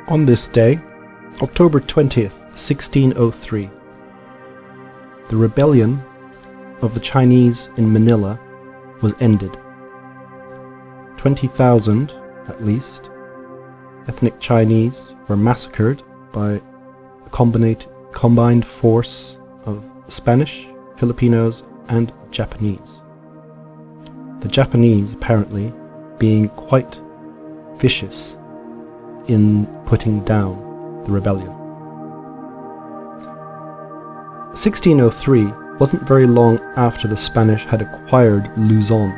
On this day, October 20th, 1603, the rebellion of the Chinese in Manila was ended. 20,000, at least, ethnic Chinese were massacred by a combined force of Spanish, Filipinos, and Japanese. The Japanese, apparently, being quite vicious in putting down the rebellion. 1603 wasn't very long after the Spanish had acquired Luzon,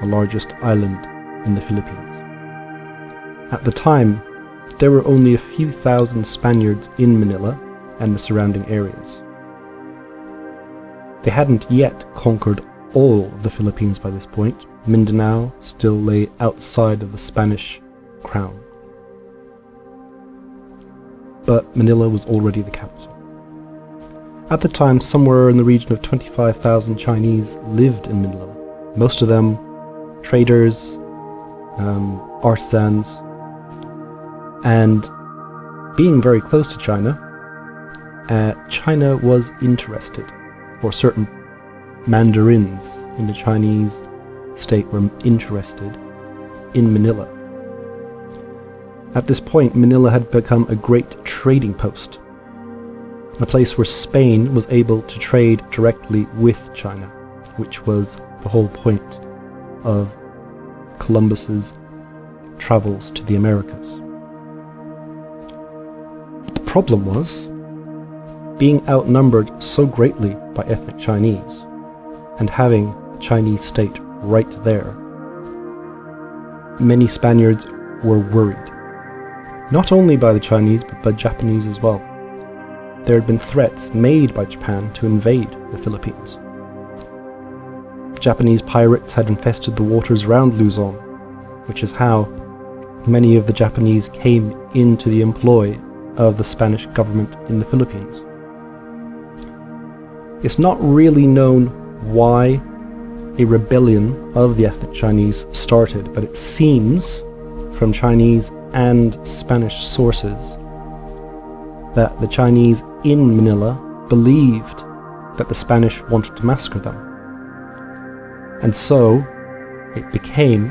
the largest island in the Philippines. At the time, there were only a few thousand Spaniards in Manila and the surrounding areas. They hadn't yet conquered all of the Philippines by this point. Mindanao still lay outside of the Spanish crown. But Manila was already the capital. At the time, somewhere in the region of 25,000 Chinese lived in Manila. Most of them traders, artisans, and being very close to China, China was interested, or certain mandarins in the Chinese state were interested in Manila. At this point, Manila had become a great trading post, a place where Spain was able to trade directly with China, which was the whole point of Columbus's travels to the Americas. But the problem was, being outnumbered so greatly by ethnic Chinese, and having the Chinese state right there, many Spaniards were worried. Not only by the Chinese, but by Japanese as well. There had been threats made by Japan to invade the Philippines. Japanese pirates had infested the waters around Luzon, which is how many of the Japanese came into the employ of the Spanish government in the Philippines. It's not really known why a rebellion of the ethnic Chinese started, but it seems from Chinese and Spanish sources that the Chinese in Manila believed that the Spanish wanted to massacre them. And so it became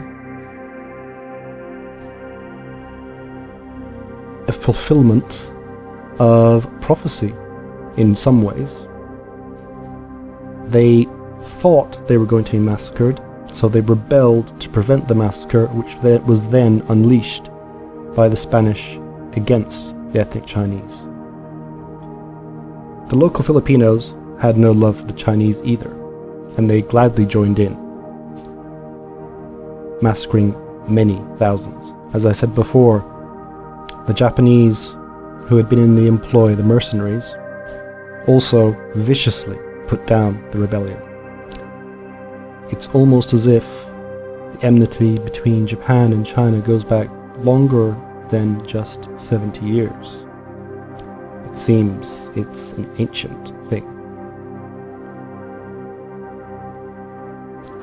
a fulfillment of prophecy in some ways. They thought they were going to be massacred, so they rebelled to prevent the massacre, which was then unleashed by the Spanish against the ethnic Chinese. The local Filipinos had no love for the Chinese either, and they gladly joined in, massacring many thousands. As I said before, the Japanese who had been in the employ, the mercenaries, also viciously put down the rebellion. It's almost as if the enmity between Japan and China goes back longer than just 70 years. It seems it's an ancient thing.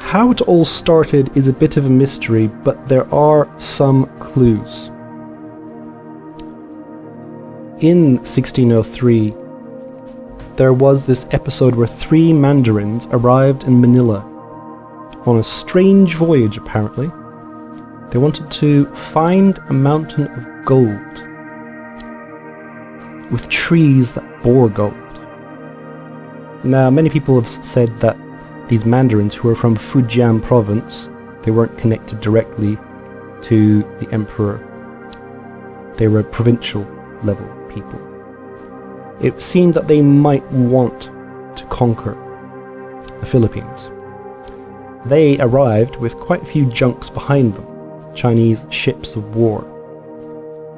How it all started is a bit of a mystery, but there are some clues. In 1603, there was this episode where 3 mandarins arrived in Manila on a strange voyage, apparently. They wanted to find a mountain of gold with trees that bore gold. Now, many people have said that these mandarins, who were from Fujian province, they weren't connected directly to the emperor. They were provincial level people. It seemed that they might want to conquer the Philippines. They arrived with quite a few junks behind them, Chinese ships of war.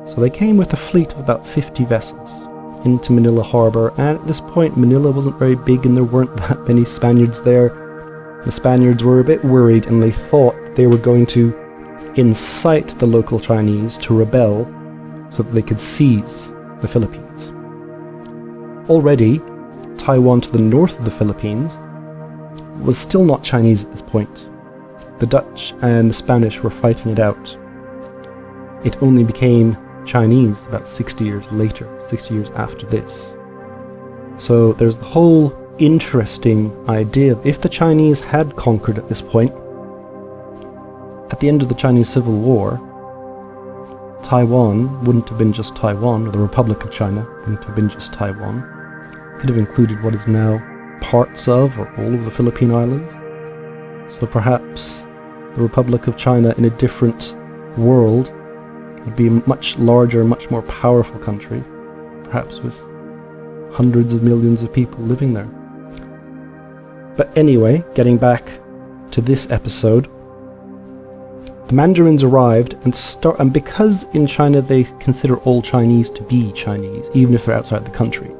So they came with a fleet of about 50 vessels into Manila Harbour, and at this point Manila wasn't very big and there weren't that many Spaniards there. The Spaniards were a bit worried and they thought they were going to incite the local Chinese to rebel so that they could seize the Philippines. Already, Taiwan to the north of the Philippines was still not Chinese at this point. The Dutch and the Spanish were fighting it out. It only became Chinese about 60 years later, 60 years after this. So there's the whole interesting idea. If the Chinese had conquered at this point, at the end of the Chinese Civil War, Taiwan wouldn't have been just Taiwan, or the Republic of China wouldn't have been just Taiwan. It could have included what is now parts of, or all of the Philippine Islands. So perhaps the Republic of China in a different world would be a much larger, much more powerful country, perhaps with hundreds of millions of people living there. But anyway, getting back to this episode, the Mandarins arrived and because in China they consider all Chinese to be Chinese, even if they're outside the country,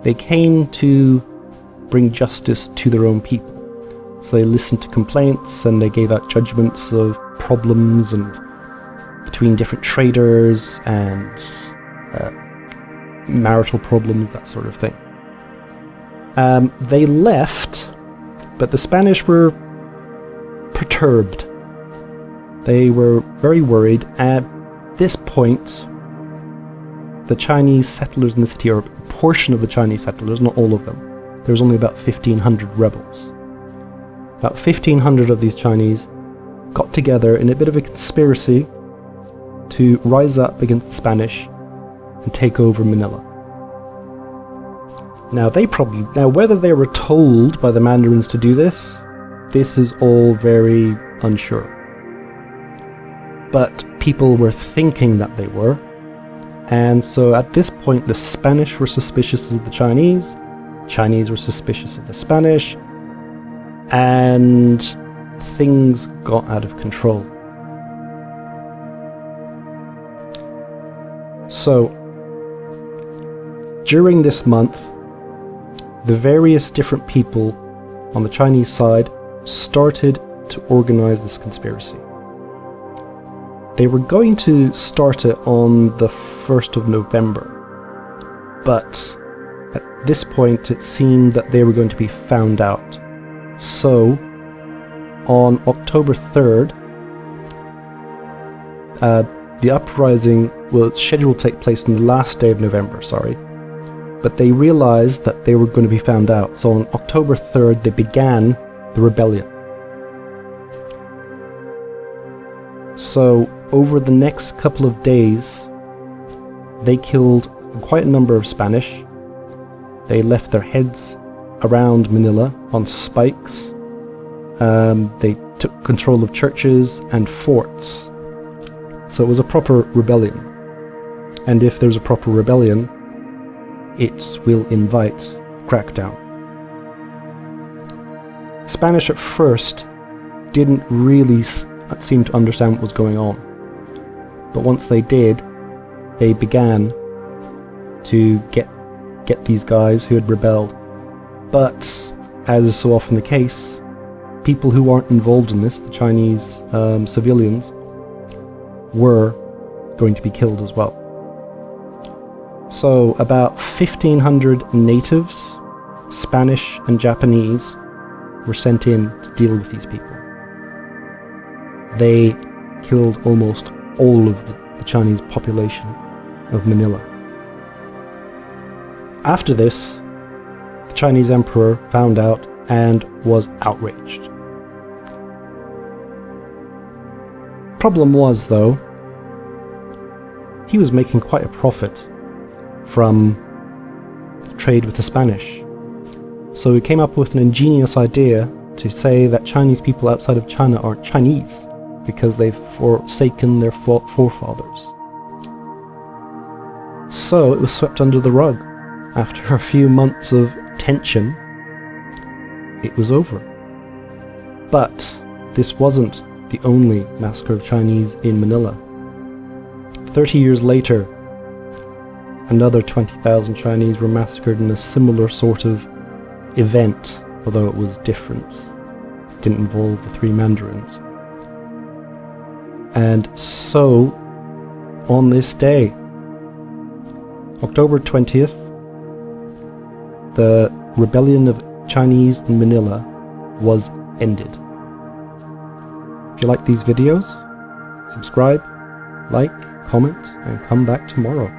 they came to bring justice to their own people. So they listened to complaints and they gave out judgments of problems and between different traders and marital problems, that sort of thing. They left, but the Spanish were perturbed. They were very worried. At this point, the Chinese settlers in the city, or a portion of the Chinese settlers, not all of them, there was only about 1,500 rebels. About 1,500 of these Chinese got together in a bit of a conspiracy to rise up against the Spanish and take over Manila. Now whether they were told by the Mandarins to do this is all very unsure. But people were thinking that they were, and so at this point the Spanish were suspicious of the Chinese were suspicious of the Spanish, and things got out of control. So, during this month, the various different people on the Chinese side started to organize this conspiracy. They were going to start it on the 1st of November, but at this point it seemed that they were going to be found out. So, on October 3rd, the uprising was scheduled to take place on the last day of November, but they realized that they were going to be found out. So on October 3rd, they began the rebellion. So over the next couple of days, they killed quite a number of Spanish. They left their heads around Manila on spikes. They took control of churches and forts. So it was a proper rebellion. And if there's a proper rebellion, it will invite crackdown. Spanish at first didn't really seem to understand what was going on. But once they did, they began to get these guys who had rebelled. But, as is so often the case, people who aren't involved in this, the Chinese civilians, were going to be killed as well. So about 1,500 natives, Spanish and Japanese, were sent in to deal with these people. They killed almost all of the Chinese population of Manila. After this, the Chinese emperor found out and was outraged. Problem was, though, he was making quite a profit from trade with the Spanish. So he came up with an ingenious idea to say that Chinese people outside of China aren't Chinese because they've forsaken their forefathers. So it was swept under the rug. After a few months of tension, it was over. But this wasn't the only massacre of Chinese in Manila. 30 years later, another 20,000 Chinese were massacred in a similar sort of event, although it was different. It didn't involve the three mandarins. And so, on this day, October 20th, the rebellion of Chinese in Manila was ended. If you like these videos, subscribe, like, comment, and come back tomorrow.